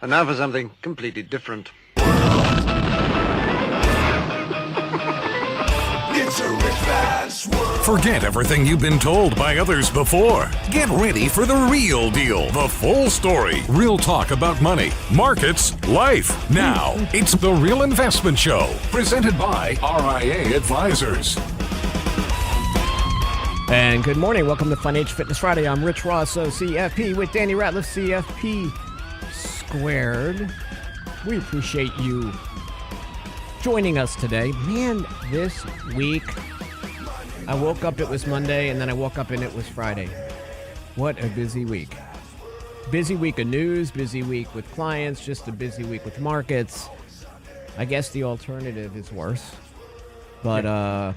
And now for something completely different. Forget everything you've been told by others before. Get ready for the real deal, the full story. Real talk about money, markets, life. Now, it's The Real Investment Show, presented by RIA Advisors. And good morning. Welcome to Financial Fitness Friday. I'm Rich Rosso, CFP, with Danny Ratliff, CFP squared. We appreciate you joining us today. Man, this week, I woke up, it was Monday, and then I woke up and it was Friday. What a busy week. Busy week of news, busy week with clients, just a busy week with markets. I guess the alternative is worse. But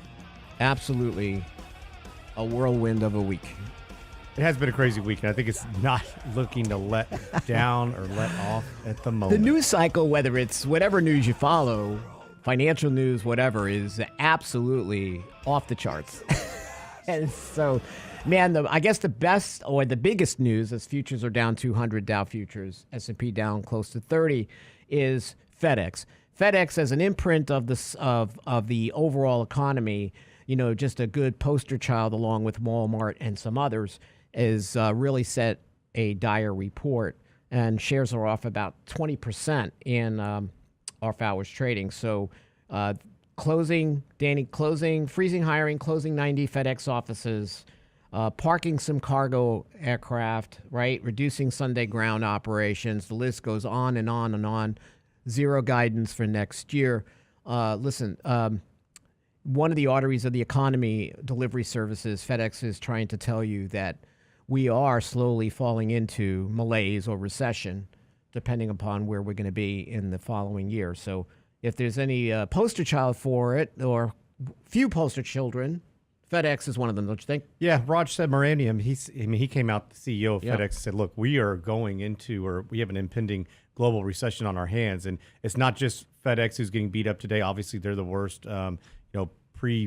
absolutely a whirlwind of a week. It has been a crazy week, and I think it's not looking to let down or let off at the moment. The news cycle, whether it's whatever news you follow, financial news, whatever, is absolutely off the charts. And so, man, I guess the best or the biggest news, as futures are down 200, Dow futures, S&P down close to 30, is FedEx. FedEx, as an imprint of the overall economy, you know, just a good poster child along with Wal-Mart and some others, is really set a dire report. And shares are off about 20% in off-hours trading. So freezing hiring, closing 90 FedEx offices, parking some cargo aircraft, right? Reducing Sunday ground operations. The list goes on and on and on. Zero guidance for next year. Listen, one of the arteries of the economy, delivery services, FedEx is trying to tell you that we are slowly falling into malaise or recession, depending upon where we're going to be in the following year. So if there's any poster child for it, or few poster children, FedEx is one of them, don't you think? Yeah, Raj said Millennium. He came out, the CEO of FedEx, said, look, we are going into, or we have an impending global recession on our hands. And it's not just FedEx who's getting beat up today. Obviously, they're the worst,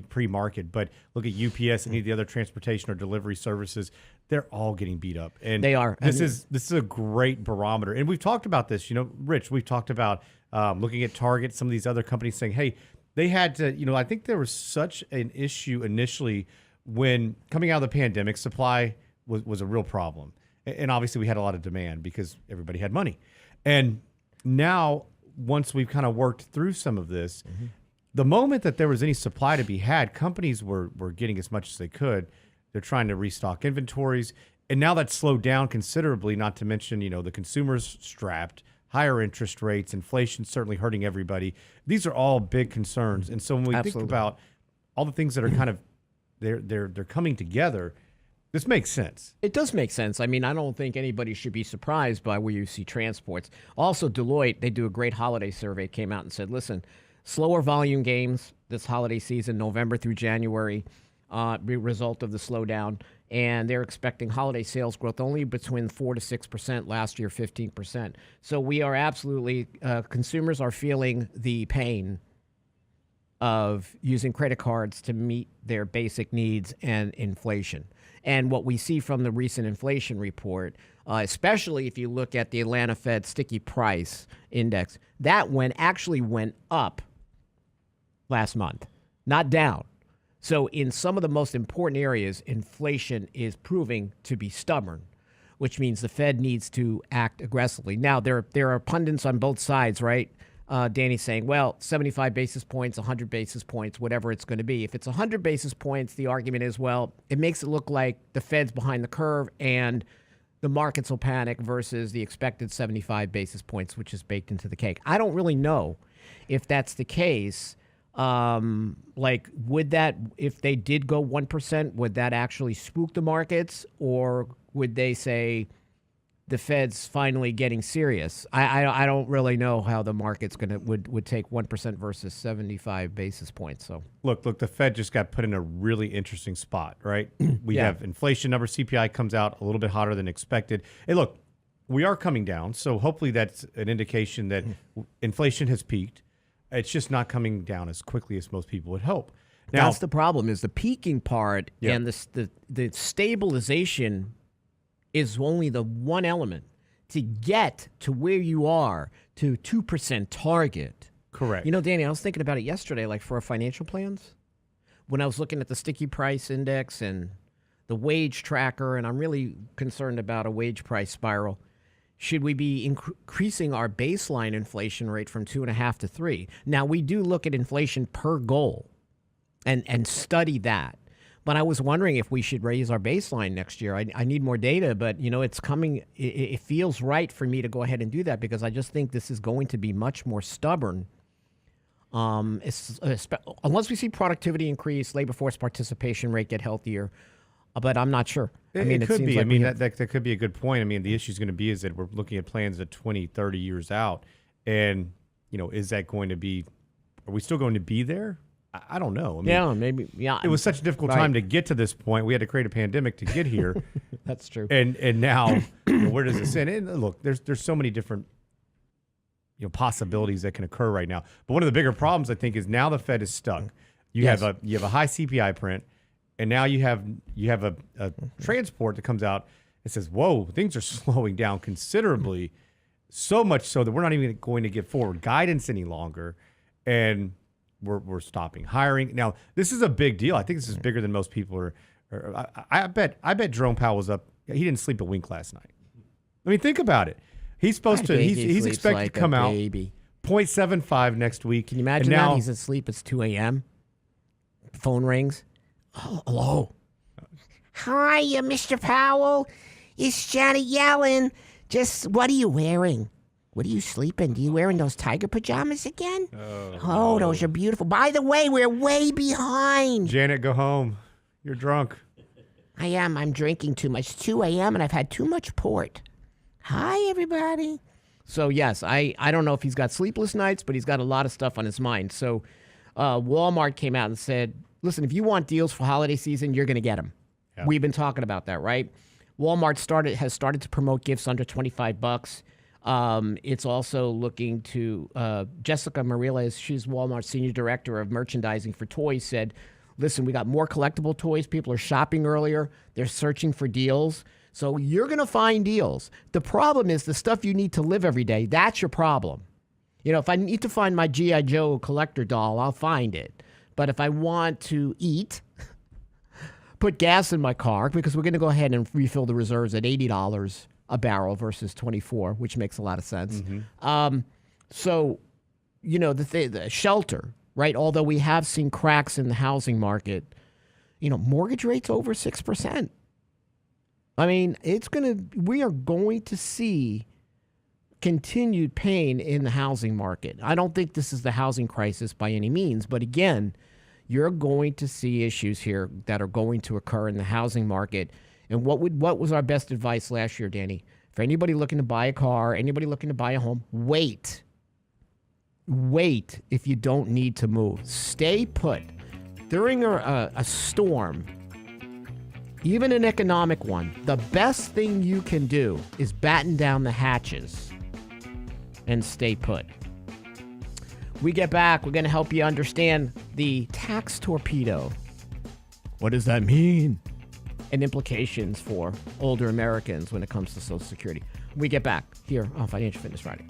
pre-market. But look at UPS and any of the other transportation or delivery services. They're all getting beat up. And they are. This is a great barometer. And we've talked about this, Rich, we've talked about looking at Target, some of these other companies saying, hey, they had to, I think there was such an issue initially when coming out of the pandemic, supply was a real problem. And obviously we had a lot of demand because everybody had money. And now, once we've kind of worked through some of this, the moment that there was any supply to be had, companies were getting as much as they could. They're trying to restock inventories. And now that's slowed down considerably, not to mention, the consumer's strapped, higher interest rates, inflation certainly hurting everybody. These are all big concerns. And so when we think about all the things that are kind of, they're coming together, this makes sense. It does make sense. I mean, I don't think anybody should be surprised by where you see transports. Also, Deloitte, they do a great holiday survey, came out and said, listen, slower volume gains this holiday season, November through January, result of the slowdown. And they're expecting holiday sales growth only between 4 to 6%, last year 15%. So we are absolutely, consumers are feeling the pain of using credit cards to meet their basic needs and inflation. And what we see from the recent inflation report, especially if you look at the Atlanta Fed sticky price index, that actually went up last month, not down. So in some of the most important areas, inflation is proving to be stubborn, which means the Fed needs to act aggressively. Now, there are pundits on both sides, right? Danny's saying, well, 75 basis points, 100 basis points, whatever it's going to be. If it's 100 basis points, the argument is, well, it makes it look like the Fed's behind the curve and the markets will panic versus the expected 75 basis points, which is baked into the cake. I don't really know if that's the case. Would that, if they did go 1%, would that actually spook the markets, or would they say the Fed's finally getting serious? I don't really know how the market's would take 1% versus 75 basis points. So look, the Fed just got put in a really interesting spot, right? We have inflation number, CPI comes out a little bit hotter than expected. Hey, look, we are coming down, so hopefully that's an indication that inflation has peaked. It's just not coming down as quickly as most people would hope. Now, that's the problem, is the peaking part, and the stabilization is only the one element. to get to where you are to 2% target. Correct. You know, Danny, I was thinking about it yesterday, like for our financial plans, when I was looking at the sticky price index and the wage tracker, and I'm really concerned about a wage price spiral. Should we be increasing our baseline inflation rate from 2.5 to 3? Now, we do look at inflation per goal and study that. But I was wondering if we should raise our baseline next year. I need more data, but, you know, it's coming. It feels right for me to go ahead and do that because I just think this is going to be much more stubborn. Unless we see productivity increase, labor force participation rate get healthier. But I'm not sure. It could be. Like that could be a good point. I mean, the issue is going to be is that we're looking at plans at 20, 30 years out. And, you know, is that going to be, are we still going to be there? I don't know. I mean, yeah, maybe. Yeah, it was such a difficult time to get to this point. We had to create a pandemic to get here. That's true. And now, you know, where does this end? And look, there's so many different, you know, possibilities that can occur right now. But one of the bigger problems, I think, is now the Fed is stuck. You have a high CPI print, and now you have a transport that comes out and says, "Whoa, things are slowing down considerably, so much so that we're not even going to get forward guidance any longer." And we're stopping hiring. Now, this is a big deal. I think this is bigger than most people are. I bet Jerome Powell was up. He didn't sleep a wink last night. I mean, think about it. He's supposed to. He's expected like to come out 0.75 next week. Can you imagine now, that? He's asleep. It's 2 a.m. Phone rings. Oh, hello. Hi, Mr. Powell. It's Janet Yellen. Just what are you wearing? What are you sleeping? Do you wearing those tiger pajamas again? Oh, those are beautiful. By the way, we're way behind. Janet, go home. You're drunk. I am. I'm drinking too much. It's 2 a.m. and I've had too much port. Hi, everybody. So, yes, I don't know if he's got sleepless nights, but he's got a lot of stuff on his mind. So Wal-Mart came out and said, listen, if you want deals for holiday season, you're going to get them. Yeah. We've been talking about that, right? Walmart has started to promote gifts under $25. It's also looking to Jessica Mariles, she's Walmart's senior director of merchandising for toys, said, listen, we got more collectible toys. People are shopping earlier. They're searching for deals. So you're going to find deals. The problem is the stuff you need to live every day. That's your problem. You know, if I need to find my G.I. Joe collector doll, I'll find it. But if I want to eat, put gas in my car, because we're going to go ahead and refill the reserves at $80 a barrel versus $24, which makes a lot of sense. Mm-hmm. So, you know, the shelter, right? Although we have seen cracks in the housing market, you know, mortgage rates over 6%. I mean, we are going to see continued pain in the housing market. I don't think this is the housing crisis by any means, but again, you're going to see issues here that are going to occur in the housing market. And what was our best advice last year, Danny? For anybody looking to buy a car, anybody looking to buy a home, wait. Wait if you don't need to move. Stay put. During a storm, even an economic one, the best thing you can do is batten down the hatches and stay put. We get back, we're going to help you understand the tax torpedo. What does that mean? And implications for older Americans when it comes to Social Security. We get back here on Financial Fitness Friday.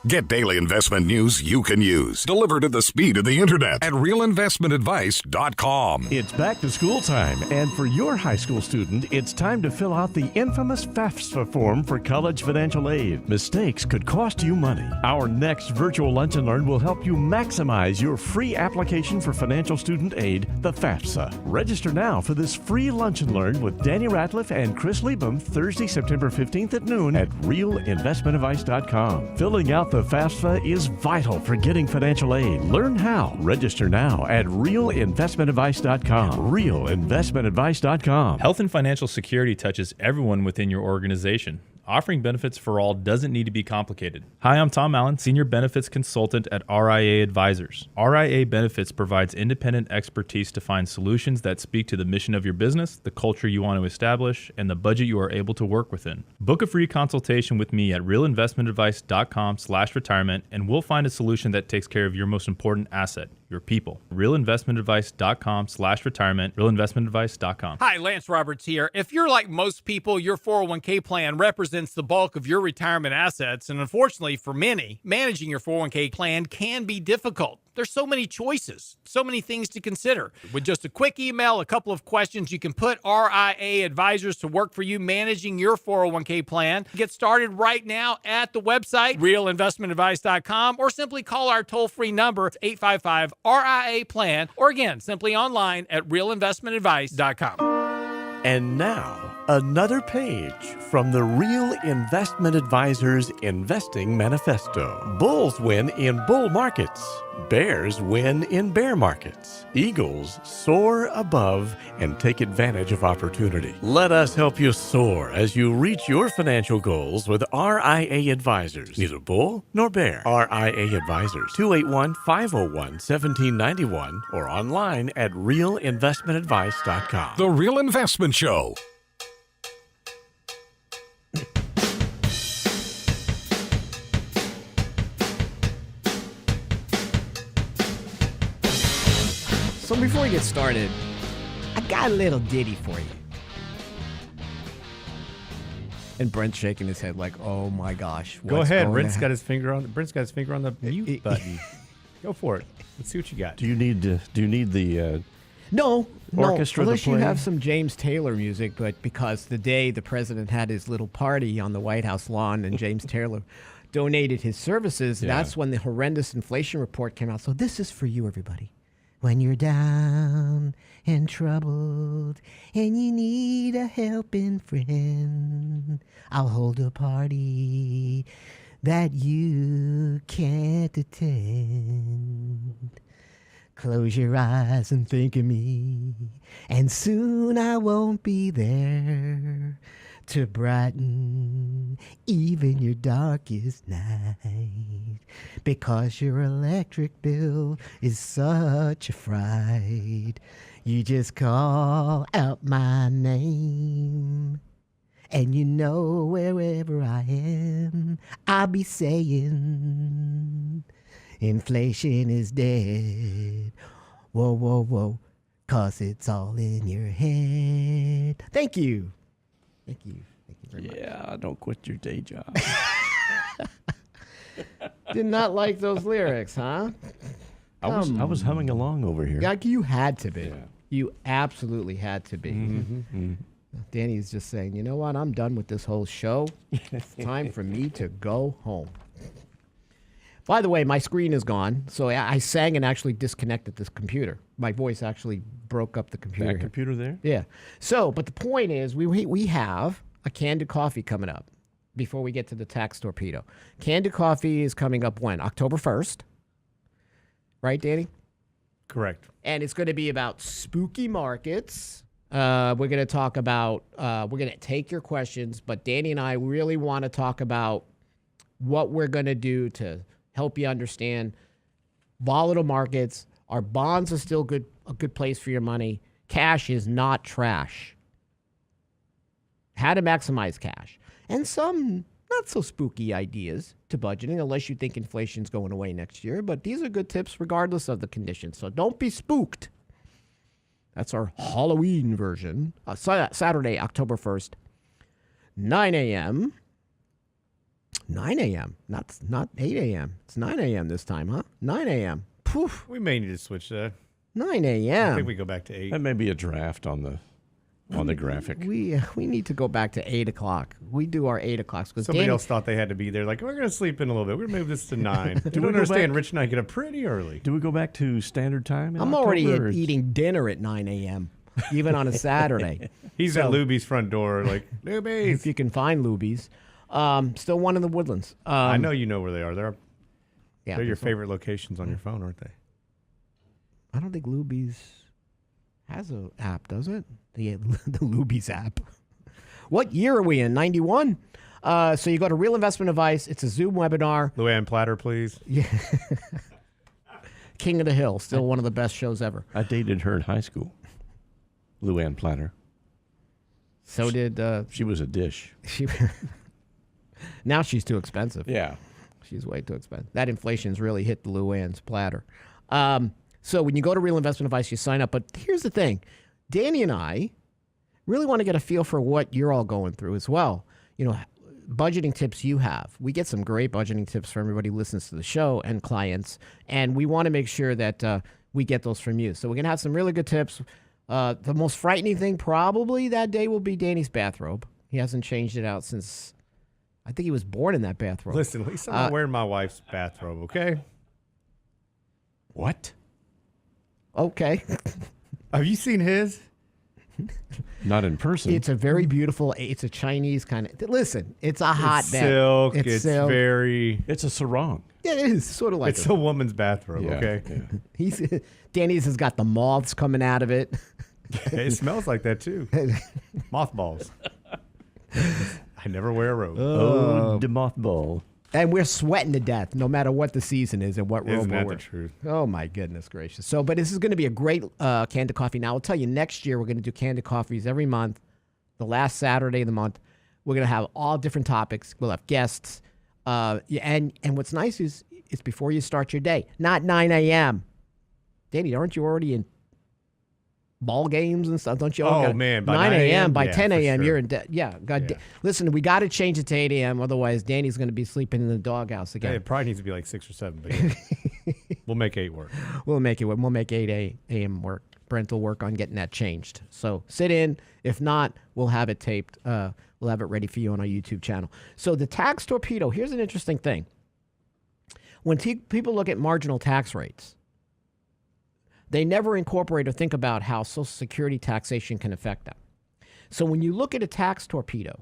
Get daily investment news you can use, delivered at the speed of the internet at realinvestmentadvice.com. It's back to school time, and for your high school student, it's time to fill out the infamous FAFSA form for college financial aid. Mistakes could cost you money. Our next virtual Lunch and Learn will help you maximize your free application for financial student aid, the FAFSA. Register now for this free Lunch and Learn with Danny Ratliff and Chris Liebum Thursday, September 15th at noon at realinvestmentadvice.com. Filling out the FAFSA is vital for getting financial aid. Learn how. Register now at realinvestmentadvice.com. Realinvestmentadvice.com. Health and financial security touches everyone within your organization. Offering benefits for all doesn't need to be complicated. Hi, I'm Tom Allen, Senior Benefits Consultant at RIA Advisors. RIA Benefits provides independent expertise to find solutions that speak to the mission of your business, the culture you want to establish, and the budget you are able to work within. Book a free consultation with me at realinvestmentadvice.com/retirement, and we'll find a solution that takes care of your most important asset, your people. realinvestmentadvice.com/retirement, realinvestmentadvice.com. Hi, Lance Roberts here. If you're like most people, your 401k plan represents the bulk of your retirement assets, and unfortunately for many, managing your 401k plan can be difficult. There's so many choices, so many things to consider. With just a quick email, a couple of questions, you can put RIA Advisors to work for you managing your 401k plan. Get started right now at the website, realinvestmentadvice.com, or simply call our toll-free number, 855-RIA-PLAN, or again, simply online at realinvestmentadvice.com. And now, another page from the Real Investment Advisors Investing Manifesto. Bulls win in bull markets. Bears win in bear markets. Eagles soar above and take advantage of opportunity. Let us help you soar as you reach your financial goals with RIA Advisors. Neither bull nor bear. RIA Advisors, 281-501-1791 or online at realinvestmentadvice.com. The Real Investment Show. So before we get started, I got a little ditty for you. And Brent's shaking his head like, "Oh my gosh!" Go ahead. Brent's got his his finger on the mute button. Go for it. Let's see what you got. Do you need the no orchestra to unless you play? have some James Taylor music, but because the day the president had his little party on the White House lawn and James Taylor donated his services, that's when the horrendous inflation report came out. So this is for you, everybody. When you're down and troubled and you need a helping friend, I'll hold a party that you can't attend. Close your eyes and think of me, and soon I won't be there to brighten even your darkest night, because your electric bill is such a fright. You just call out my name, and you know wherever I am, I'll be saying, inflation is dead. Whoa, whoa, whoa, 'cause it's all in your head. Thank you. Thank you. Thank you very much. Yeah, don't quit your day job. Did not like those lyrics, huh? I was humming along over here. Yeah, you had to be. Yeah. You absolutely had to be. Mm-hmm. Danny's just saying, you know what? I'm done with this whole show. It's time for me to go home. By the way, my screen is gone, so I sang and actually disconnected this computer. My voice actually broke up the computer. That computer there? Yeah. So, but the point is, we have a Canned Coffee coming up before we get to the tax torpedo. Canned Coffee is coming up when? October 1st. Right, Danny? Correct. And it's going to be about spooky markets. We're going to talk about, we're going to take your questions, but Danny and I really want to talk about what we're going to do to help you understand volatile markets. Our bonds are still a good place for your money. Cash is not trash. How to maximize cash. And some not so spooky ideas to budgeting, unless you think inflation's going away next year. But these are good tips regardless of the conditions. So don't be spooked. That's our Halloween version. Saturday, October 1st, 9 a.m. 9 a.m. Not 8 a.m. It's 9 a.m. this time, huh? 9 a.m. Poof. We may need to switch that. 9 I a.m. think we go back to 8. That may be a draft on the graphic. We need to go back to 8 o'clock. We do our 8 o'clocks. Somebody else thought they had to be there. Like, we're going to sleep in a little bit. We're going to move this to 9. Do you understand? Rich and I get up pretty early. Do we go back to standard time? I'm already eating dinner at 9 a.m., even on a Saturday. He's at Luby's front door, like, Luby's. If you can find Luby's. Still one in the Woodlands. I know you know where they are. They're your there's favorite locations on your phone, aren't they? I don't think Luby's has an app, does it? The Luby's app. What year are we in? 91? So you go to Real Investment Advice. It's a Zoom webinar. Luann Platter, please. Yeah. King of the Hill, still one of the best shows ever. I dated her in high school. Luann Platter. So did She was a dish. she. Now she's too expensive. Yeah. She's way too expensive. That inflation's really hit the Luann's platter. So when you go to Real Investment Advice, you sign up. But here's the thing. Danny and I really want to get a feel for what you're all going through as well. You know, budgeting tips you have. We get some great budgeting tips from everybody who listens to the show and clients. And we want to make sure that we get those from you. So we're going to have some really good tips. The most frightening thing probably that day will be Danny's bathrobe. He hasn't changed it out since... I think he was born in that bathrobe. Listen, at least I'm not wearing my wife's bathrobe, okay? What? Okay. Have you seen his? Not in person. It's a very beautiful, it's a Chinese kind of, listen, it's a hot It's bath. silk. It's silk. very... It's a sarong. Yeah, it is sort of like It's a woman's bathrobe, okay? Yeah. Danny's has got the moths coming out of it. It smells like that, too. Mothballs. I never wear a robe. Oh, the mothball. And we're sweating to death no matter what the season is and what robe Isn't we're that the wearing. truth? Oh, my goodness gracious. So, but this is going to be a great Canned Coffee. Now, I'll tell you, next year we're going to do Canned Coffees every month, the last Saturday of the month. We're going to have all different topics. We'll have guests. And what's nice is it's before you start your day, not 9 a.m. Danny, aren't you already in ball games and stuff? Don't you? Oh, man, by 9 a.m. By Yeah, 10 for a.m. sure. You're in debt. Yeah. God. Yeah. Listen, we got to change it to 8 a.m. Otherwise, Danny's going to be sleeping in the doghouse again. Hey, it probably needs to be like 6 or 7, but yeah. We'll make 8 work. We'll make it work. We'll make 8 a.m. work. Brent will work on getting that changed. So sit in. If not, we'll have it taped. We'll have it ready for you on our YouTube channel. So the tax torpedo, here's an interesting thing. When people look at marginal tax rates, they never incorporate or think about how Social Security taxation can affect them. So when you look at a tax torpedo,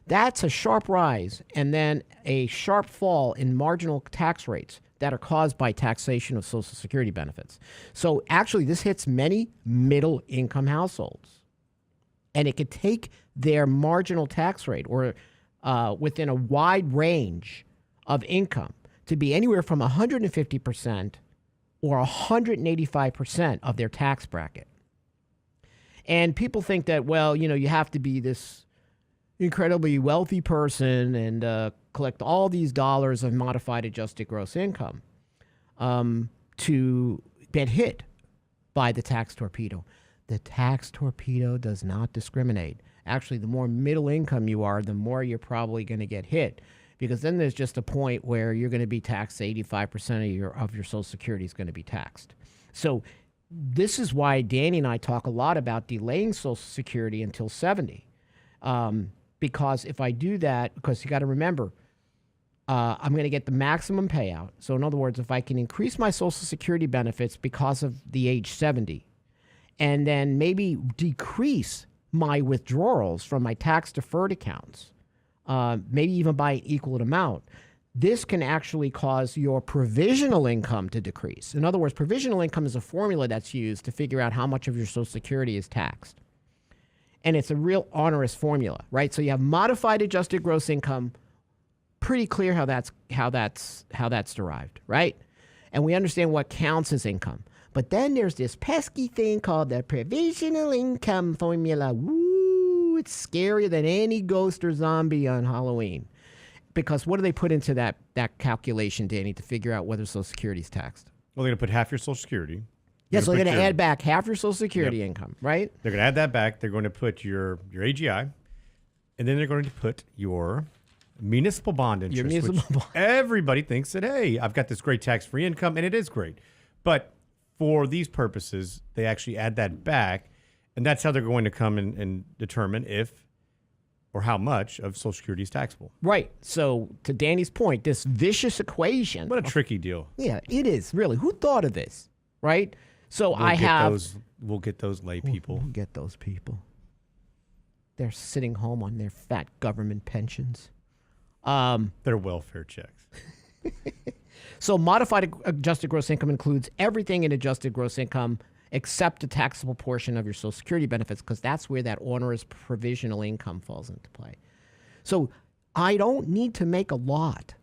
that's a sharp rise and then a sharp fall in marginal tax rates that are caused by taxation of Social Security benefits. So actually, this hits many middle-income households. And it could take their marginal tax rate or within a wide range of income to be anywhere from 150% or 185% of their tax bracket. And people think that, well, you know, you have to be this incredibly wealthy person and collect all these dollars of modified adjusted gross income to get hit by the tax torpedo. The tax torpedo does not discriminate. Actually, the more middle income you are, the more you're probably going to get hit. Because then there's just a point where you're going to be taxed 85% of your Social Security is going to be taxed. So this is why Danny and I talk a lot about delaying Social Security until 70. Because if I do that, because you got to remember, I'm going to get the maximum payout. So in other words, if I can increase my Social Security benefits because of the age 70, and then maybe decrease my withdrawals from my tax-deferred accounts, maybe even by an equal amount, this can actually cause your provisional income to decrease. In other words, provisional income is a formula that's used to figure out how much of your Social Security is taxed. And it's a real onerous formula, right? So you have modified adjusted gross income, pretty clear how that's derived, right? And we understand what counts as income. But then there's this pesky thing called the provisional income formula. Woo, it's scarier than any ghost or zombie on Halloween. Because what do they put into that calculation, Danny, to figure out whether Social Security is taxed? Well, they're going to put half your Social Security. Yes, so they're going to add back half your Social Security income, right? They're going to add that back. They're going to put your AGI, and then they're going to put your municipal bond interest. Your municipal bond. Everybody thinks that, hey, I've got this great tax-free income, and it is great. But for these purposes, they actually add that back, and that's how they're going to come and determine if or how much of Social Security is taxable. Right. So to Danny's point, this vicious equation. What a tricky deal. Yeah, it is, really. Who thought of this, right? So We'll get those lay people. We'll get those people. They're sitting home on their fat government pensions. Their welfare checks. So modified adjusted gross income includes everything in adjusted gross income except the taxable portion of your Social Security benefits, because that's where that onerous provisional income falls into play. So I don't need to make a lot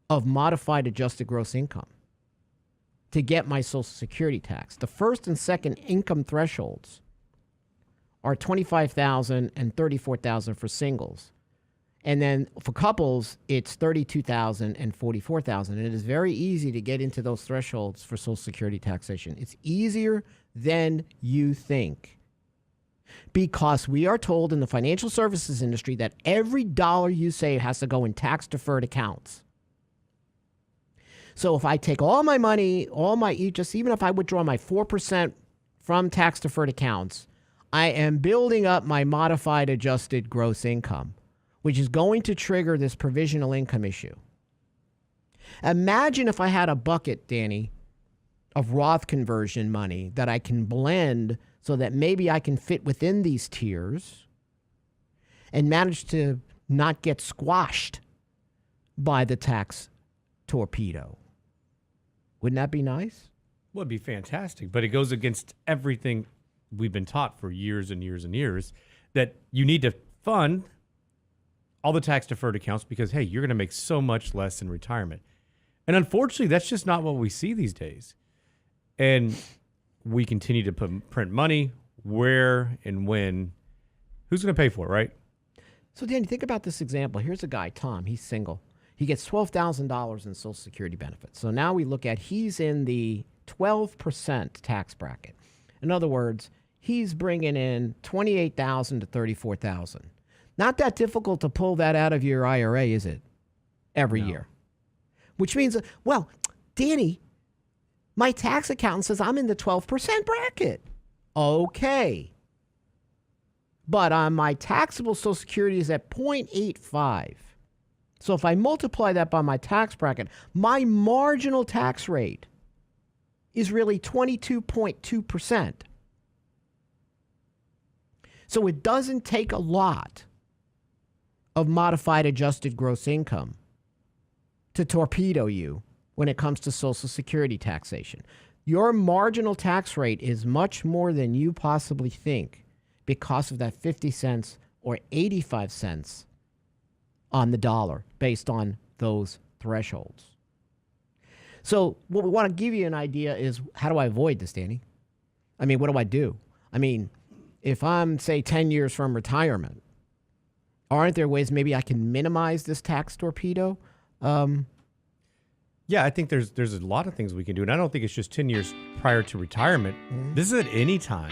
of modified adjusted gross income to get my Social Security tax. The first and second income thresholds are $25,000 and $34,000 for singles. And then for couples, it's $32,000 and $44,000. And it is very easy to get into those thresholds for Social Security taxation. It's easier than you think. Because we are told in the financial services industry that every dollar you save has to go in tax-deferred accounts. So if I take all my money, even if I withdraw my 4% from tax-deferred accounts, I am building up my modified adjusted gross income, which is going to trigger this provisional income issue. Imagine if I had a bucket, Danny, of Roth conversion money that I can blend so that maybe I can fit within these tiers and manage to not get squashed by the tax torpedo. Wouldn't that be nice? Well, it'd be fantastic, but it goes against everything we've been taught for years and years and years, that you need to fund all the tax-deferred accounts because, hey, you're going to make so much less in retirement. And unfortunately, that's just not what we see these days. And we continue to print money where and when. Who's going to pay for it, right? So, Danny, think about this example. Here's a guy, Tom. He's single. He gets $12,000 in Social Security benefits. So now we look at he's in the 12% tax bracket. In other words, he's bringing in $28,000 to $34,000. Not that difficult to pull that out of your IRA, is it? Every year. Which means, well, Danny, my tax accountant says I'm in the 12% bracket. Okay. But my taxable Social Security is at 0.85. So if I multiply that by my tax bracket, my marginal tax rate is really 22.2%. So it doesn't take a lot of modified adjusted gross income to torpedo you when it comes to Social Security taxation. Your marginal tax rate is much more than you possibly think because of that 50 cents or 85 cents on the dollar based on those thresholds. So what we want to give you an idea is, how do I avoid this, Danny? I mean, what do I do? I mean, if I'm, say, 10 years from retirement, aren't there ways maybe I can minimize this tax torpedo? Yeah, I think there's a lot of things we can do. And I don't think it's just 10 years prior to retirement. Mm-hmm. This is at any time.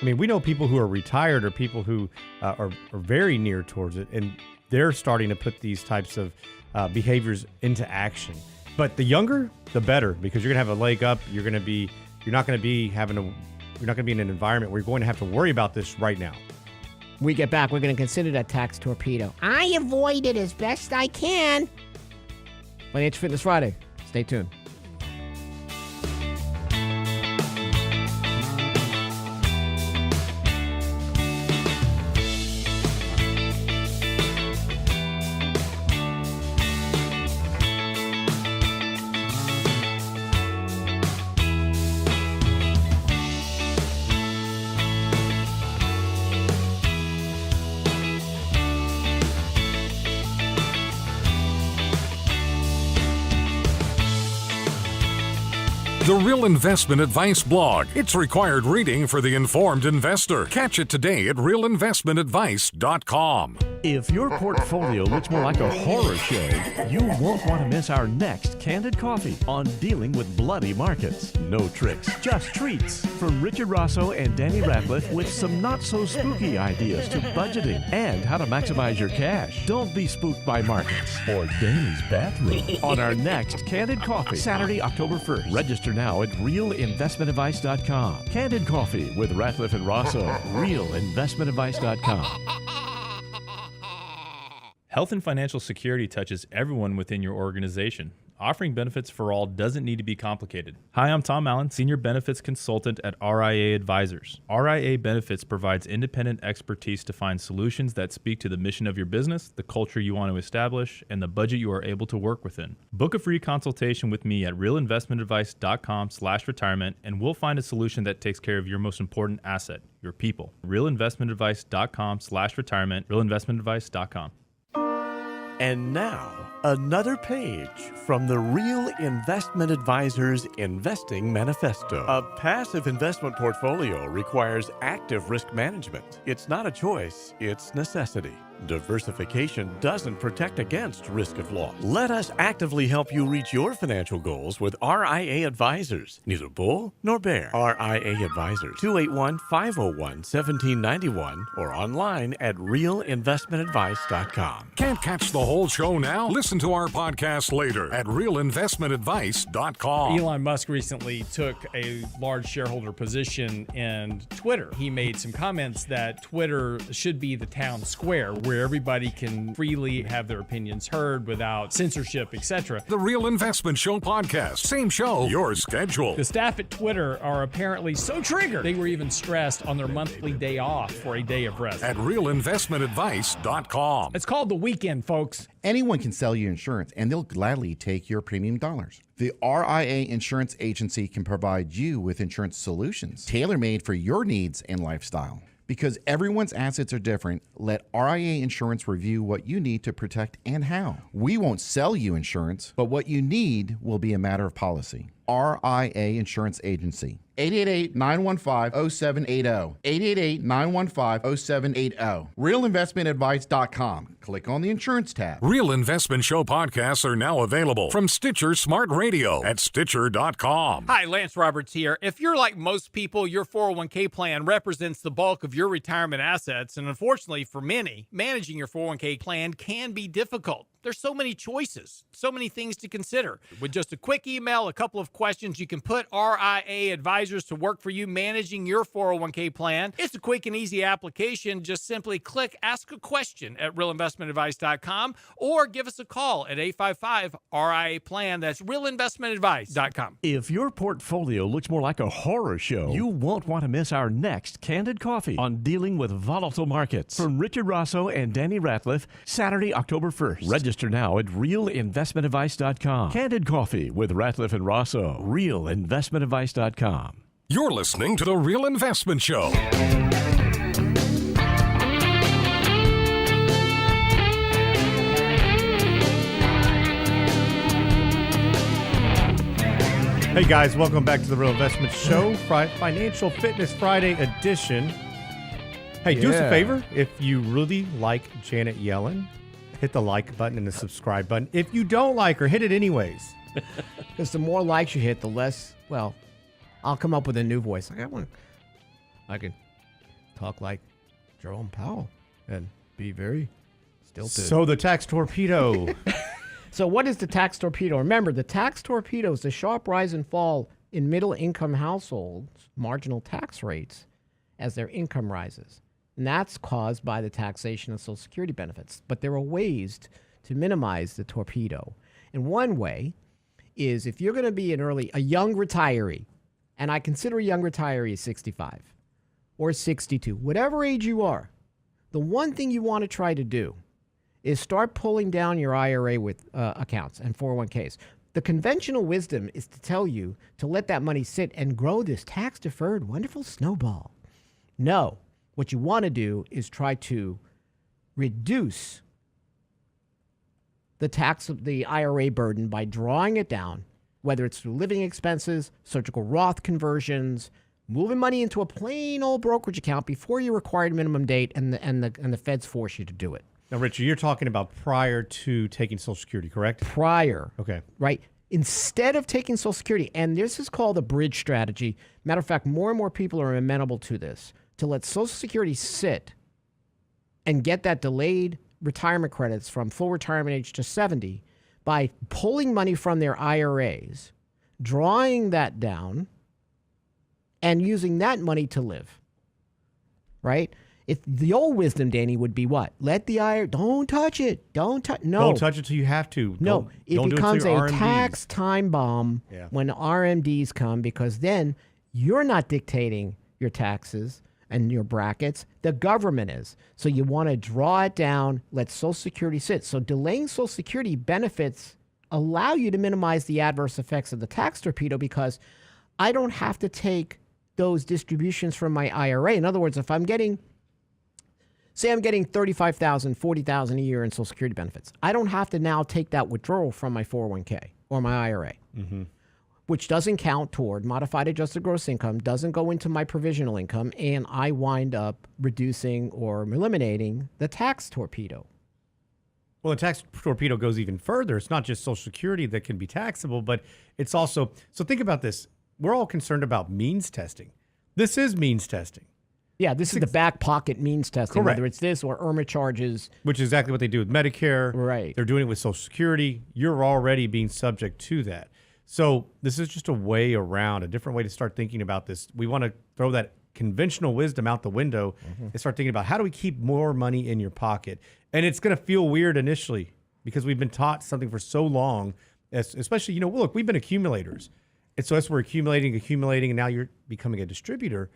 I mean, we know people who are retired or people who are very near towards it, and they're starting to put these types of behaviors into action. But the younger, the better, because you're going to have a leg up. You're not going to be in an environment where you're going to have to worry about this right now. When we get back, we're going to consider that tax torpedo. I avoid it as best I can. Financial Fitness Friday. Stay tuned. The Real Investment Advice blog. It's required reading for the informed investor. Catch it today at realinvestmentadvice.com. If your portfolio looks more like a horror show, you won't want to miss our next Candid Coffee on dealing with bloody markets. No tricks, just treats. From Richard Rosso and Danny Ratliff with some not-so-spooky ideas to budgeting and how to maximize your cash. Don't be spooked by markets or Danny's bathroom on our next Candid Coffee, Saturday, October 1st. Register now at realinvestmentadvice.com. Candid Coffee with Ratliff and Rosso. realinvestmentadvice.com. Health and financial security touches everyone within your organization. Offering benefits for all doesn't need to be complicated. Hi, I'm Tom Allen, Senior Benefits Consultant at RIA Advisors. RIA Benefits provides independent expertise to find solutions that speak to the mission of your business, the culture you want to establish, and the budget you are able to work within. Book a free consultation with me at realinvestmentadvice.com/retirement, and we'll find a solution that takes care of your most important asset, your people. realinvestmentadvice.com/retirement, realinvestmentadvice.com. And now, another page from the Real Investment Advisors Investing Manifesto. A passive investment portfolio requires active risk management. It's not a choice, it's necessity. Diversification doesn't protect against risk of loss. Let us actively help you reach your financial goals with RIA Advisors. Neither bull nor bear. RIA Advisors, 281-501-1791 or online at realinvestmentadvice.com. Can't catch the whole show now? Listen to our podcast later at realinvestmentadvice.com. Elon Musk recently took a large shareholder position in Twitter. He made some comments that Twitter should be the town square where everybody can freely have their opinions heard without censorship, etc. The Real Investment Show podcast. Same show, your schedule. The staff at Twitter are apparently so triggered, they were even stressed on their monthly day off for a day of rest. At realinvestmentadvice.com. It's called the weekend, folks. Anyone can sell you insurance, and they'll gladly take your premium dollars. The RIA Insurance Agency can provide you with insurance solutions tailor-made for your needs and lifestyle. Because everyone's assets are different, let RIA Insurance review what you need to protect and how. We won't sell you insurance, but what you need will be a matter of policy. RIA Insurance Agency. 888-915-0780. 888-915-0780. RealInvestmentAdvice.com. Click on the insurance tab. Real Investment Show podcasts are now available from Stitcher Smart Radio at Stitcher.com. Hi, Lance Roberts here. If you're like most people, your 401k plan represents the bulk of your retirement assets, and unfortunately for many, managing your 401k plan can be difficult. There's so many choices, so many things to consider. With just a quick email, a couple of questions, you can put RIA Advisors to work for you managing your 401k plan. It's a quick and easy application. Just simply click Ask a Question at realinvestmentadvice.com or give us a call at 855-RIA-PLAN. That's realinvestmentadvice.com. If your portfolio looks more like a horror show, you won't want to miss our next Candid Coffee on dealing with volatile markets. From Richard Rosso and Danny Ratliff, Saturday, October 1st. Register now at realinvestmentadvice.com. Candid Coffee with Ratliff and Rosso. Realinvestmentadvice.com. You're listening to The Real Investment Show. Hey guys, welcome back to the Real Investment Show, Financial Fitness Friday edition. Hey, do us a favor. If you really like Janet Yellen, hit the like button and the subscribe button. If you don't like her, hit it anyways. Because the more likes you hit, the less, well, I'll come up with a new voice. I can talk like Jerome Powell and be very stilted. So the tax torpedo. So what is the tax torpedo? Remember, the tax torpedo is the sharp rise and fall in middle-income households' marginal tax rates as their income rises. And that's caused by the taxation of Social Security benefits. But there are ways to minimize the torpedo. And one way is if you're going to be a young retiree, and I consider a young retiree 65 or 62, whatever age you are, the one thing you want to try to do is start pulling down your IRA with accounts and 401ks. The conventional wisdom is to tell you to let that money sit and grow this tax-deferred wonderful snowball. No. What you want to do is try to reduce the IRA burden by drawing it down, whether it's through living expenses, surgical Roth conversions, moving money into a plain old brokerage account before your required minimum date, and the feds force you to do it. Now, Richard, you're talking about prior to taking Social Security, correct? Prior. Okay. Right. Instead of taking Social Security, and this is called a bridge strategy. Matter of fact, more and more people are amenable to this, to let Social Security sit and get that delayed retirement credits from full retirement age to 70 by pulling money from their IRAs, drawing that down, and using that money to live. Right? If the old wisdom, Danny, would be what? Let the IRA, don't touch it. No. Don't touch it till you have to. No. It becomes a tax time bomb when RMDs come, because then you're not dictating your taxes and your brackets. The government is. So you want to draw it down, let Social Security sit. So delaying Social Security benefits allow you to minimize the adverse effects of the tax torpedo, because I don't have to take those distributions from my IRA. In other words, if I'm getting Say I'm getting $35,000, $40,000 a year in Social Security benefits. I don't have to now take that withdrawal from my 401k or my IRA, which doesn't count toward modified adjusted gross income, doesn't go into my provisional income, and I wind up reducing or eliminating the tax torpedo. Well, the tax torpedo goes even further. It's not just Social Security that can be taxable, but it's also, so think about this. We're all concerned about means testing. This is means testing. Yeah, this is the back pocket means testing, Correct. whether it's this or IRMA charges. Which is exactly what they do with Medicare. Right. They're doing it with Social Security. You're already being subject to that. So this is just a way around, a different way to start thinking about this. We want to throw that conventional wisdom out the window and start thinking about how do we keep more money in your pocket? And it's going to feel weird initially because we've been taught something for so long, especially, look, we've been accumulators. And so as we're accumulating, and now you're becoming a distributor,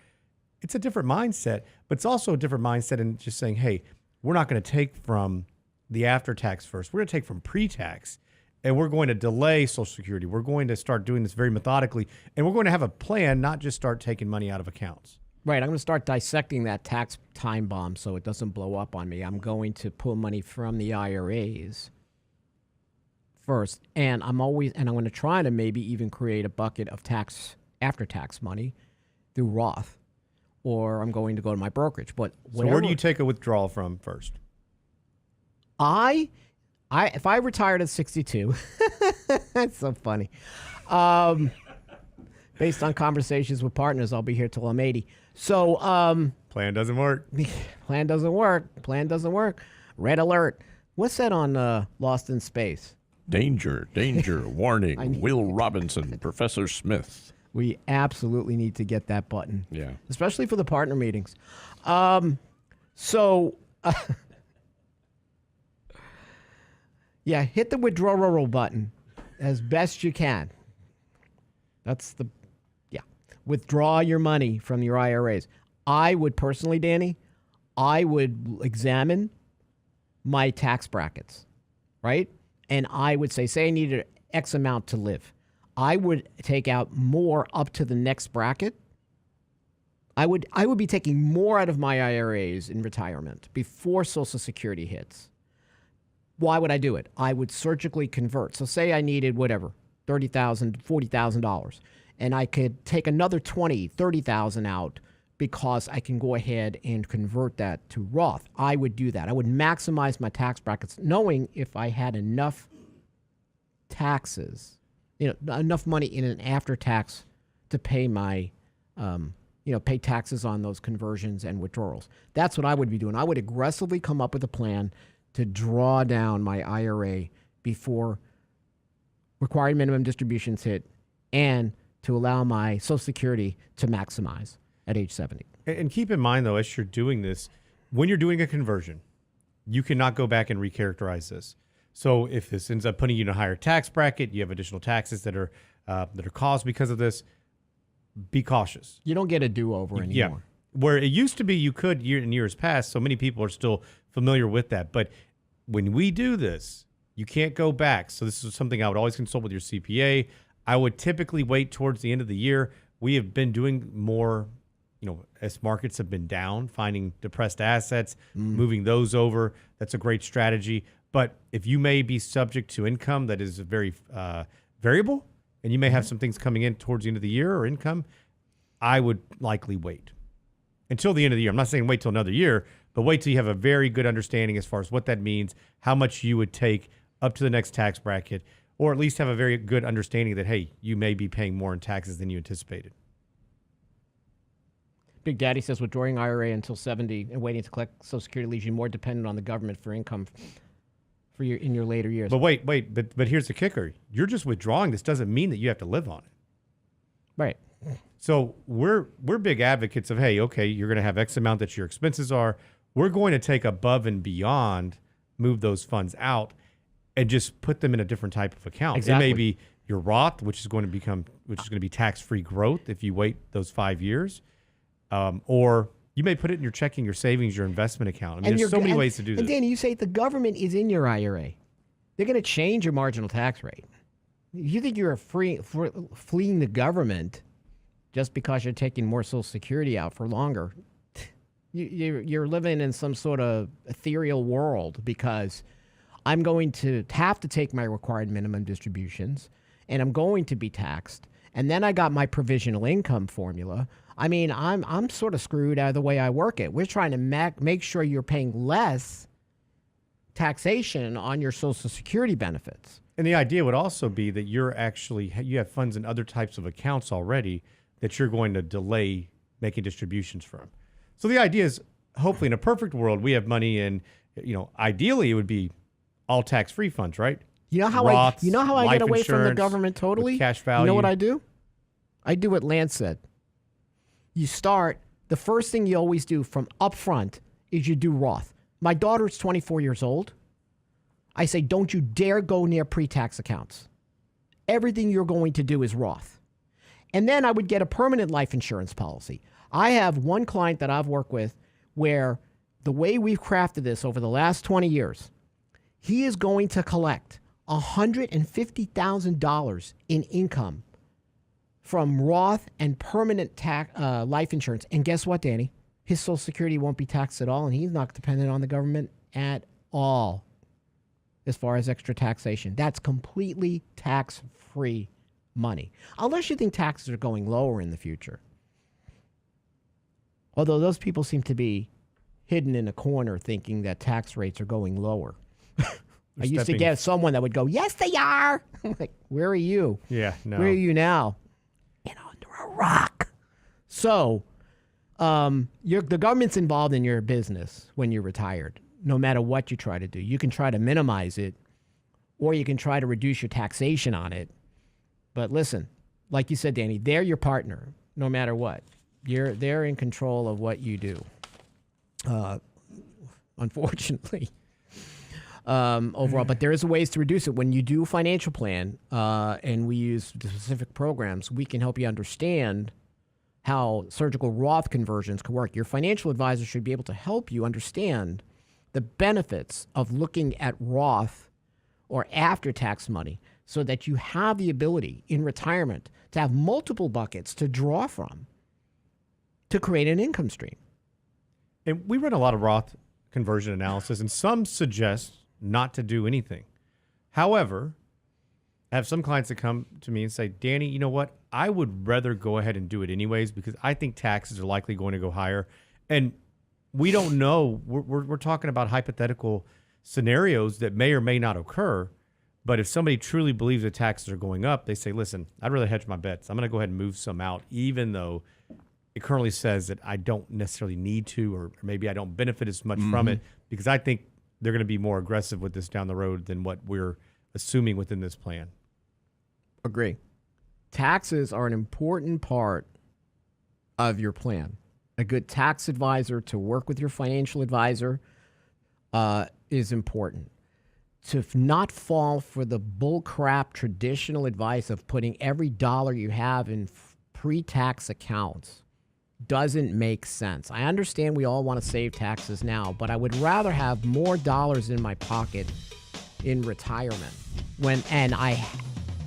it's a different mindset, but it's also a different mindset in just saying, hey, we're not going to take from the after-tax first. We're going to take from pre-tax, and we're going to delay Social Security. We're going to start doing this very methodically, and we're going to have a plan, not just start taking money out of accounts. Right, I'm going to start dissecting that tax time bomb so it doesn't blow up on me. I'm going to pull money from the IRAs first, and I'm going to try to maybe even create a bucket of after-tax money through Roth, or I'm going to go to my brokerage. But So where do you take a withdrawal from first? If I retired at 62, that's so funny. Based on conversations with partners, I'll be here till I'm 80. So Plan doesn't work. Plan doesn't work. Red alert. What's that on Lost in Space? Danger, danger, warning. Will Robinson, Professor Smith. We absolutely need to get that button. Yeah. Especially for the partner meetings. Yeah, hit the withdrawal button as best you can. Withdraw your money from your IRAs. I would personally, Danny, I would examine my tax brackets, right? And I would say I needed X amount to live. I would take out more up to the next bracket. I would be taking more out of my IRAs in retirement before Social Security hits. Why would I do it? I would surgically convert. So say I needed whatever, $30,000, $40,000, and I could take another $20,000, $30,000 out because I can go ahead and convert that to Roth. I would do that. I would maximize my tax brackets, knowing if I had enough taxes, enough money in an after tax to pay my, pay taxes on those conversions and withdrawals. That's what I would be doing. I would aggressively come up with a plan to draw down my IRA before required minimum distributions hit and to allow my Social Security to maximize at age 70. And keep in mind, though, as you're doing this, when you're doing a conversion, you cannot go back and recharacterize this. So if this ends up putting you in a higher tax bracket, you have additional taxes that are caused because of this, be cautious. You don't get a do-over anymore. Yeah. Where it used to be you could in years past, so many people are still familiar with that. But when we do this, you can't go back. So this is something I would always consult with your CPA. I would typically wait towards the end of the year. We have been doing more, as markets have been down, finding depressed assets, moving those over. That's a great strategy. But if you may be subject to income that is very variable, and you may have some things coming in towards the end of the year or income, I would likely wait until the end of the year. I'm not saying wait till another year, but wait till you have a very good understanding as far as what that means, how much you would take up to the next tax bracket, or at least have a very good understanding that, hey, you may be paying more in taxes than you anticipated. Big Daddy says withdrawing IRA until 70 and waiting to collect Social Security leaves you more dependent on the government for income in your later years. But wait, but here's the kicker. You're just withdrawing. This doesn't mean that you have to live on it. Right. So we're big advocates of, hey, okay, you're going to have X amount that your expenses are. We're going to take above and beyond, move those funds out, and just put them in a different type of account. Exactly. It may be your Roth, which is going to be tax-free growth if you wait those 5 years, or you may put it in your checking, your savings, your investment account. I mean, there's so many ways to do this. And Danny, you say the government is in your IRA. They're going to change your marginal tax rate. You think you're fleeing the government just because you're taking more Social Security out for longer? You're living in some sort of ethereal world because I'm going to have to take my required minimum distributions and I'm going to be taxed. And then I got my provisional income formula. I mean, I'm sort of screwed out of the way I work it. We're trying to make sure you're paying less taxation on your Social Security benefits. And the idea would also be that you have funds in other types of accounts already that you're going to delay making distributions from. So the idea is, hopefully in a perfect world, we have money in, ideally it would be all tax-free funds, right? You know how Roths, I life get away from the insurance government totally? with cash value. You know what I do? I do what Lance said. You start, the first thing you always do from up front is you do Roth. My daughter's 24 years old. I say, don't you dare go near pre-tax accounts. Everything you're going to do is Roth. And then I would get a permanent life insurance policy. I have one client that I've worked with where the way we've crafted this over the last 20 years, he is going to collect $150,000 in income from Roth and permanent life insurance. And guess what, Danny? His Social Security won't be taxed at all, and he's not dependent on the government at all as far as extra taxation. That's completely tax-free money, unless you think taxes are going lower in the future. Although those people seem to be hidden in a corner thinking that tax rates are going lower. I used to get someone that would go, yes, they are. I'm like, where are you? Yeah, no. Where are you now? Under a rock. So the government's involved in your business when you're retired, no matter what you try to do. You can try to minimize it, or you can try to reduce your taxation on it. But listen, like you said, Danny, they're your partner, no matter what. They're in control of what you do. Unfortunately, overall, but there is ways to reduce it. When you do a financial plan, and we use specific programs, we can help you understand how surgical Roth conversions can work. Your financial advisor should be able to help you understand the benefits of looking at Roth or after-tax money so that you have the ability in retirement to have multiple buckets to draw from to create an income stream. And we run a lot of Roth conversion analysis, and some suggest not to do anything. However, I have some clients that come to me and say, Danny, you know what? I would rather go ahead and do it anyways because I think taxes are likely going to go higher. And we don't know. We're talking about hypothetical scenarios that may or may not occur. But if somebody truly believes that taxes are going up, they say, listen, I'd rather hedge my bets. I'm going to go ahead and move some out, even though it currently says that I don't necessarily need to, or maybe I don't benefit as much from it, because I think they're going to be more aggressive with this down the road than what we're assuming within this plan. Agree. Taxes are an important part of your plan. A good tax advisor to work with your financial advisor is important. To not fall for the bullcrap traditional advice of putting every dollar you have in pre-tax accounts doesn't make sense. I understand we all want to save taxes now, but I would rather have more dollars in my pocket in retirement and I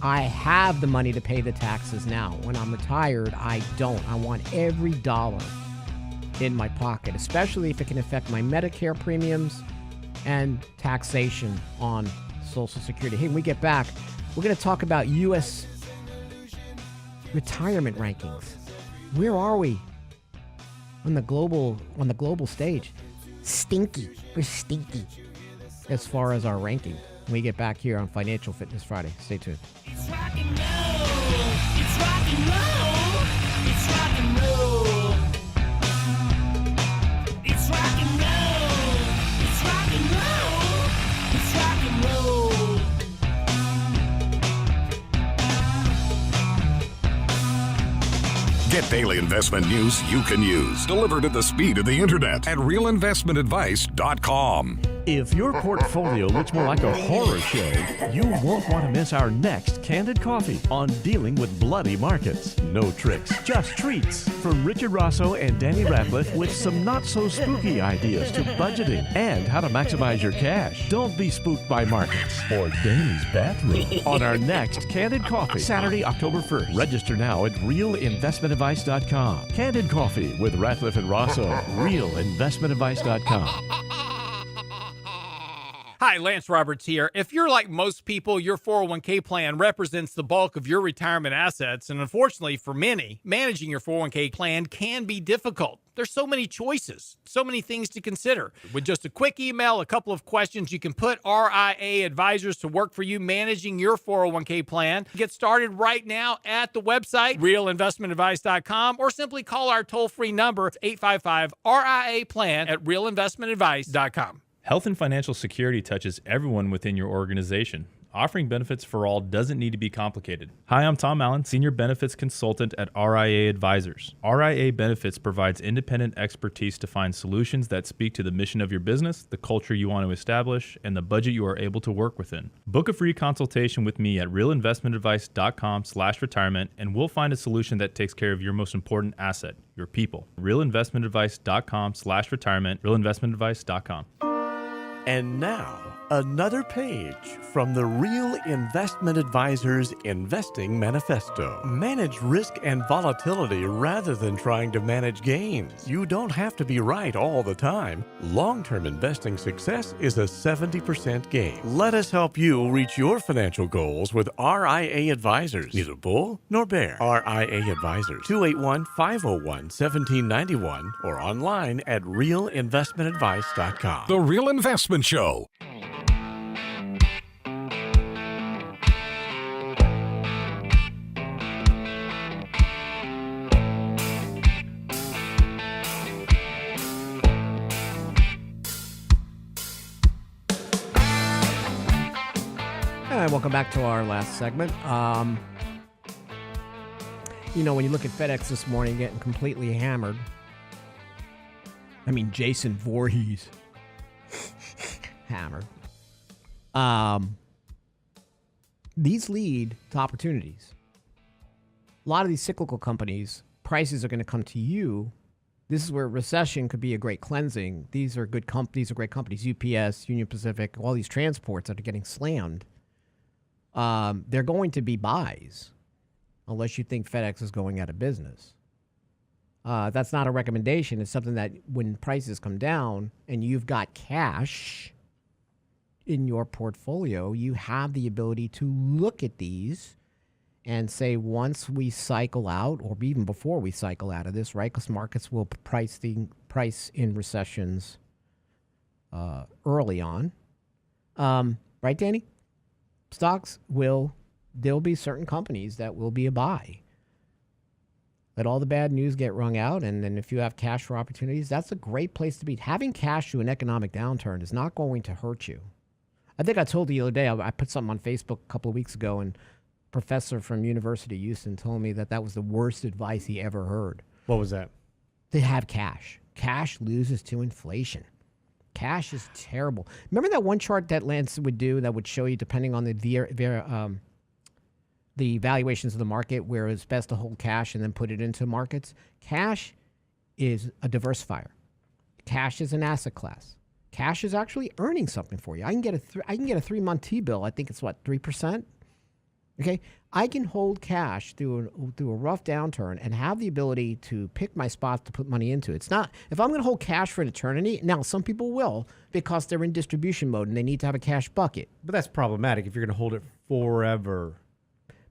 have the money to pay the taxes now. When I'm retired, I don't. I want every dollar in my pocket, especially if it can affect my Medicare premiums and taxation on Social Security. Hey, when we get back, we're going to talk about U.S. retirement rankings. Where are we on the global stage? Stinky. We're stinky. As far as our ranking. When we get back here on Financial Fitness Friday. Stay tuned. It's rock and roll. It's rock and roll. It's rock and roll. It's rock and roll. It's rock and roll. It's rock and roll. Get daily investment news you can use, delivered at the speed of the internet at realinvestmentadvice.com. If your portfolio looks more like a horror show, you won't want to miss our next Candid Coffee on dealing with bloody markets. No tricks, just treats. From Richard Rosso and Danny Ratliff with some not-so-spooky ideas to budgeting and how to maximize your cash. Don't be spooked by markets or Danny's bathroom on our next Candid Coffee, Saturday, October 1st. Register now at realinvestmentadvice.com. Candid Coffee with Ratliff and Rosso. realinvestmentadvice.com. Hi, Lance Roberts here. If you're like most people, your 401k plan represents the bulk of your retirement assets, and unfortunately for many, managing your 401k plan can be difficult. There's so many choices, so many things to consider. With just a quick email, a couple of questions, you can put RIA advisors to work for you managing your 401k plan. Get started right now at the website, realinvestmentadvice.com, or simply call our toll-free number, 855-RIA-PLAN at realinvestmentadvice.com. Health and financial security touches everyone within your organization. Offering benefits for all doesn't need to be complicated. Hi, I'm Tom Allen, Senior Benefits Consultant at RIA Advisors. RIA Benefits provides independent expertise to find solutions that speak to the mission of your business, the culture you want to establish, and the budget you are able to work within. Book a free consultation with me at realinvestmentadvice.com/retirement, and we'll find a solution that takes care of your most important asset, your people. realinvestmentadvice.com/retirement, realinvestmentadvice.com. And now, another page from the Real Investment Advisors Investing Manifesto. Manage risk and volatility rather than trying to manage gains. You don't have to be right all the time. Long-term investing success is a 70% gain. Let us help you reach your financial goals with RIA Advisors. Neither bull nor bear. RIA Advisors, 281-501-1791 or online at realinvestmentadvice.com. The Real Investment Show. All right, welcome back to our last segment. You know, when you look at FedEx this morning, getting completely hammered. I mean, Jason Voorhees. Hammered. These lead to opportunities. A lot of these cyclical companies, prices are going to come to you. This is where recession could be a great cleansing. These are good companies, are great companies. UPS, Union Pacific, all these transports that are getting slammed. They're going to be buys, unless you think FedEx is going out of business. That's not a recommendation. It's something that when prices come down and you've got cash in your portfolio, you have the ability to look at these and say, once we cycle out, or even before we cycle out of this, right? Because markets will price in recessions early on. Right, Danny? There'll be certain companies that will be a buy. Let all the bad news get wrung out, and then if you have cash for opportunities, that's a great place to be. Having cash through an economic downturn is not going to hurt you. I think I told you the other day, I put something on Facebook a couple of weeks ago, and a professor from University of Houston told me that was the worst advice he ever heard. What was that? To have cash. Cash loses to inflation. Cash is terrible. Remember that one chart that Lance would do that would show you, depending on the valuations of the market, where it's best to hold cash and then put it into markets? Cash is a diversifier. Cash is an asset class. Cash is actually earning something for you. I can get a 3-month T-bill. I think it's 3%. Okay, I can hold cash through a rough downturn and have the ability to pick my spots to put money into. It's not, if I'm going to hold cash for an eternity, now some people will because they're in distribution mode and they need to have a cash bucket. But that's problematic if you're going to hold it forever.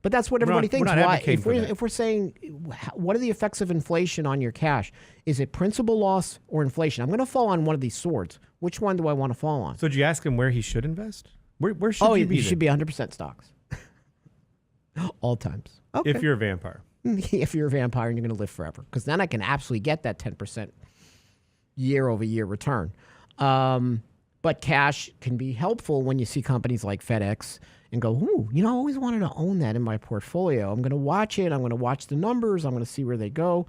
But that's what everybody thinks. We're not advocating for that. If we're saying, what are the effects of inflation on your cash? Is it principal loss or inflation? I'm going to fall on one of these swords. Which one do I want to fall on? So did you ask him where he should invest? Where should you be? You should be 100% stocks. All times. Okay. If you're a vampire. If you're a vampire and you're going to live forever. Because then I can absolutely get that 10% year-over-year return. But cash can be helpful when you see companies like FedEx and go, ooh, I always wanted to own that in my portfolio. I'm going to watch it. I'm going to watch the numbers. I'm going to see where they go.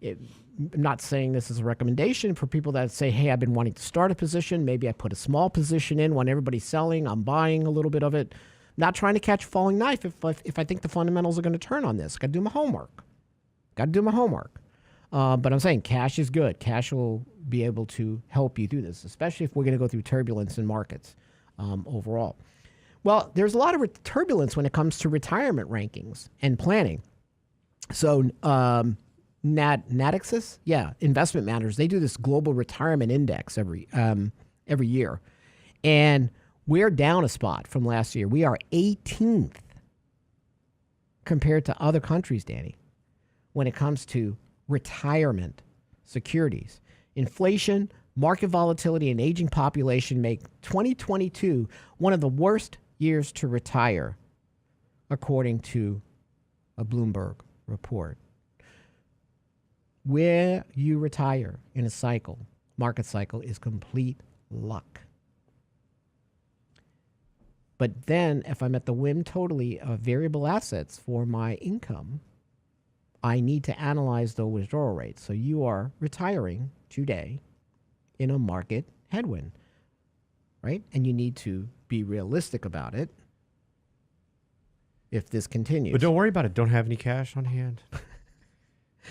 I'm not saying this is a recommendation for people that say, hey, I've been wanting to start a position. Maybe I put a small position in when everybody's selling. I'm buying a little bit of it. Not trying to catch a falling knife if I think the fundamentals are going to turn on this. Got to do my homework. But I'm saying cash is good. Cash will be able to help you do this, especially if we're going to go through turbulence in markets overall. Well, there's a lot of turbulence when it comes to retirement rankings and planning. So Natixis, Investment Matters, they do this global retirement index every year. And we're down a spot from last year. We are 18th compared to other countries, Danny, when it comes to retirement securities. Inflation, market volatility, and aging population make 2022 one of the worst years to retire, according to a Bloomberg report. Where you retire in a cycle, market cycle, is complete luck. But then if I'm at the whim totally of variable assets for my income, I need to analyze the withdrawal rates. So you are retiring today in a market headwind, right? And you need to be realistic about it if this continues. But don't worry about it. Don't have any cash on hand.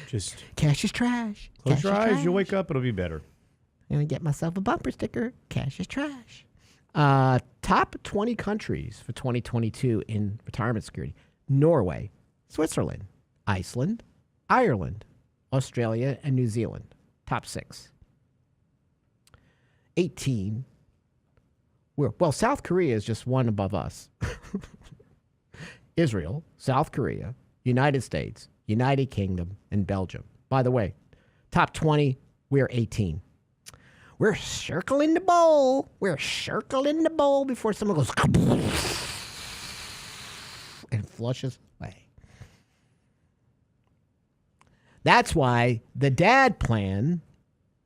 Just Cash is trash. close Cash your is eyes. trash. You'll wake up. It'll be better. I'm going to get myself a bumper sticker. Cash is trash. Top 20 countries for 2022 in retirement security: Norway, Switzerland, Iceland, Ireland, Australia, and New Zealand. Top 6. 18. South Korea is just one above us. Israel, South Korea, United States, United Kingdom, and Belgium. By the way, top 20, we're 18. We're circling the bowl. We're circling the bowl before someone goes and flushes away. That's why the dad plan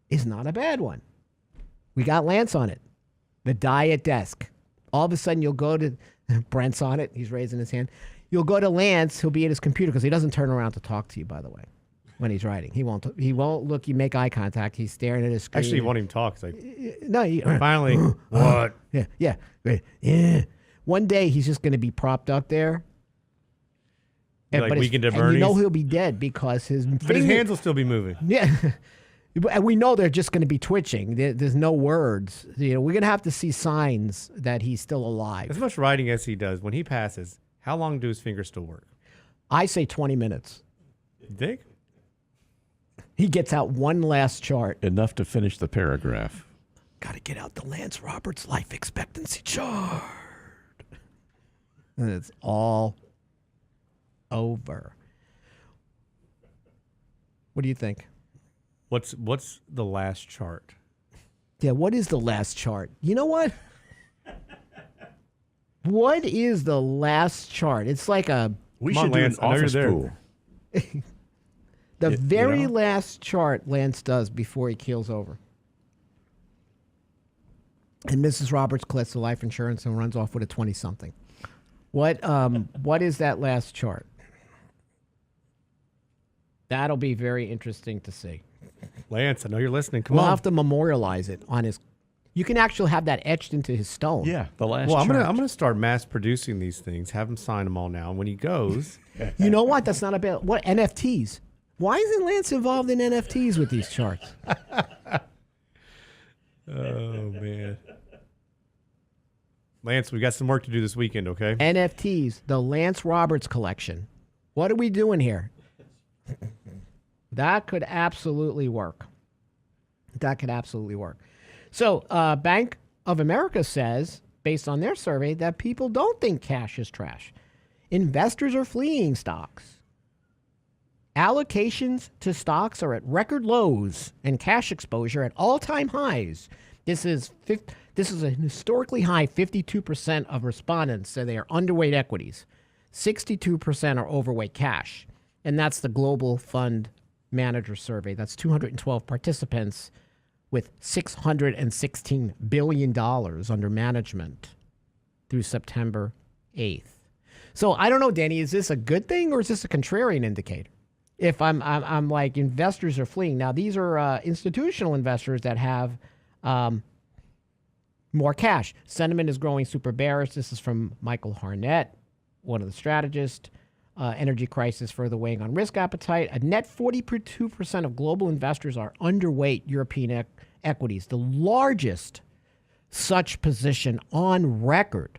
is not a bad one. We got Lance on it. The diet desk. All of a sudden, you'll go to Brent's on it. He's raising his hand. You'll go to Lance. He'll be at his computer because he doesn't turn around to talk to you, by the way, when he's writing. He won't look. You make eye contact. He's staring at his screen. Actually, you won't even talk. It's like, no. finally, what? Yeah. Great. Yeah. One day, he's just going to be propped up there. Like Weekend at and you Bernie's? know he'll be dead because his But his hands will still be moving. Yeah. And we know they're just going to be twitching. There's no words. We're going to have to see signs that he's still alive. As much writing as he does, when he passes, how long do his fingers still work? I say 20 minutes. You think? He gets out one last chart. Enough to finish the paragraph. Got to get out the Lance Roberts life expectancy chart. And it's all over. What do you think? What's the last chart? Yeah, what is the last chart? You know what? What is the last chart? It's like We Come on, should do Lance, an I know you're office there. pool. the very know? last chart Lance does before he keels over. And Mrs. Roberts collects the life insurance and runs off with a 20-something. What is that last chart? That'll be very interesting to see. Lance, I know you're listening. Come We'll on. have to memorialize it on his. You can actually have that etched into his stone. Yeah, the last Well, I'm chart. gonna start mass producing these things. Have him sign them all now. And when he goes, You know what? That's not a bad. What NFTs? Why isn't Lance involved in NFTs with these charts? oh man, Lance, we got some work to do this weekend. Okay. NFTs, the Lance Roberts collection. What are we doing here? That could absolutely work. So, Bank of America says, based on their survey, that people don't think cash is trash. Investors are fleeing stocks. Allocations to stocks are at record lows and cash exposure at all-time highs. This is a historically high 52% of respondents say they are underweight equities. 62% are overweight cash. And that's the Global Fund Manager Survey. That's 212 participants with $616 billion under management through September 8th. So I don't know, Danny, is this a good thing or is this a contrarian indicator? if I'm like investors are fleeing. Now these are institutional investors that have more cash. Sentiment is growing super bearish. This is from Michael Harnett, one of the strategists. Energy crisis further weighing on risk appetite. A net 42% of global investors are underweight European equities, the largest such position on record.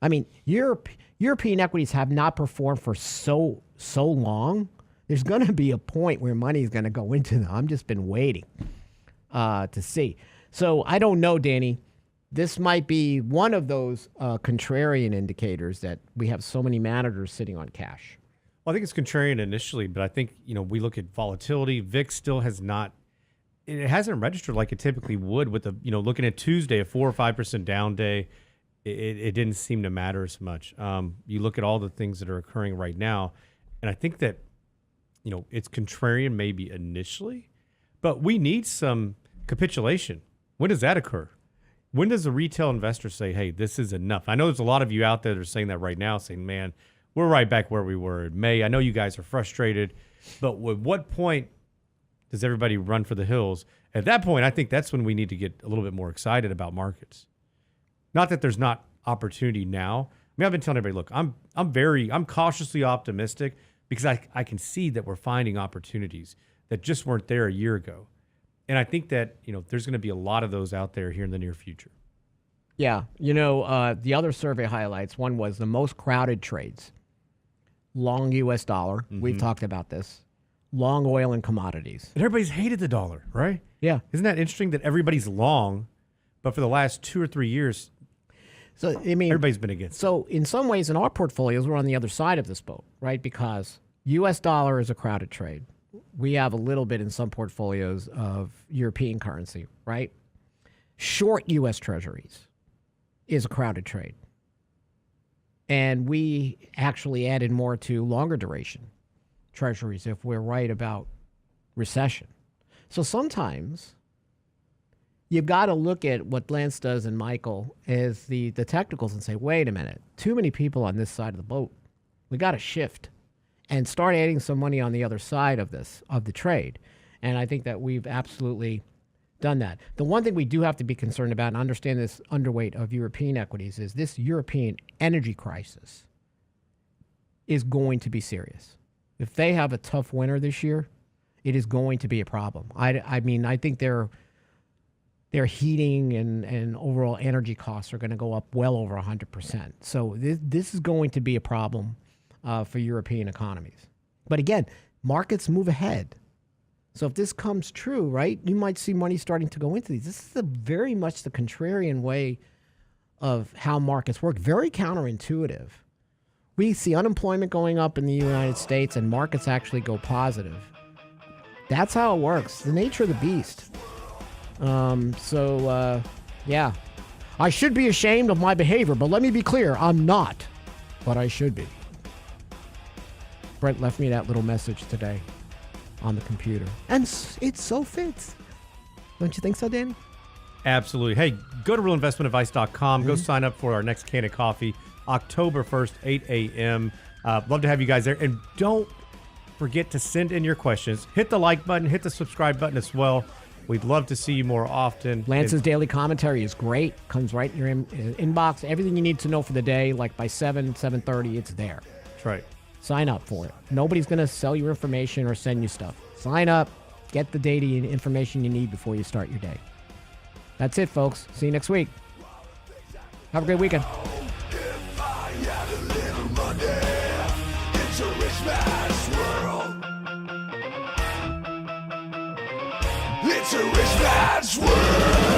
I mean, European equities have not performed for so long. There's going to be a point where money is going to go into them. I've just been waiting to see. So I don't know, Danny. This might be one of those contrarian indicators that we have so many managers sitting on cash. Well, I think it's contrarian initially, but I think, we look at volatility. VIX still has not, it hasn't registered like it typically would with the, looking at Tuesday, a 4 or 5% down day. It didn't seem to matter as much. You look at all the things that are occurring right now, and I think that, it's contrarian maybe initially, but we need some capitulation. When does that occur? When does a retail investor say, hey, this is enough? I know there's a lot of you out there that are saying that right now, saying, man, we're right back where we were in May. I know you guys are frustrated, but at what point does everybody run for the hills? At that point, I think that's when we need to get a little bit more excited about markets. Not that there's not opportunity now. I mean, I've been telling everybody, look, I'm cautiously optimistic because I can see that we're finding opportunities that just weren't there a year ago. And I think that, there's going to be a lot of those out there here in the near future. Yeah. The other survey highlights, one was the most crowded trades. Long U.S. dollar. Mm-hmm. We've talked about this. Long oil and commodities. And everybody's hated the dollar, right? Yeah. Isn't that interesting that everybody's long, but for the last 2 or 3 years, everybody's been against it. So in some ways in our portfolios, we're on the other side of this boat, right? Because U.S. dollar is a crowded trade. We have a little bit in some portfolios of European currency, right? Short U.S. treasuries is a crowded trade. And we actually added more to longer duration treasuries if we're right about recession. So sometimes you've got to look at what Lance does and Michael as the technicals and say, wait a minute, too many people on this side of the boat. We got to shift and start adding some money on the other side of the trade. And I think that we've absolutely done that. The one thing we do have to be concerned about and understand this underweight of European equities is this European energy crisis is going to be serious. If they have a tough winter this year, it is going to be a problem. I mean, I think their heating and overall energy costs are going to go up well over 100%. So this is going to be a problem for European economies. But again, markets move ahead. So if this comes true, right, you might see money starting to go into these. This is very much the contrarian way of how markets work. Very counterintuitive. We see unemployment going up in the United States and markets actually go positive. That's how it works. The nature of the beast. Yeah. I should be ashamed of my behavior, but let me be clear, I'm not. But I should be. Brent left me that little message today on the computer. And it so fits. Don't you think so, Danny? Absolutely. Hey, go to realinvestmentadvice.com. Go sign up for our next can of coffee, October 1st, 8 a.m. Love to have you guys there. And don't forget to send in your questions. Hit the like button. Hit the subscribe button as well. We'd love to see you more often. Lance's daily commentary is great. Comes right in your inbox. Everything you need to know for the day, like by 7:30, it's there. That's right. Sign up for it. Nobody's going to sell you information or send you stuff. Sign up. Get the data and information you need before you start your day. That's it, folks. See you next week. Have a great weekend. If I had a little money, it's a rich man's world. It's a rich man's world.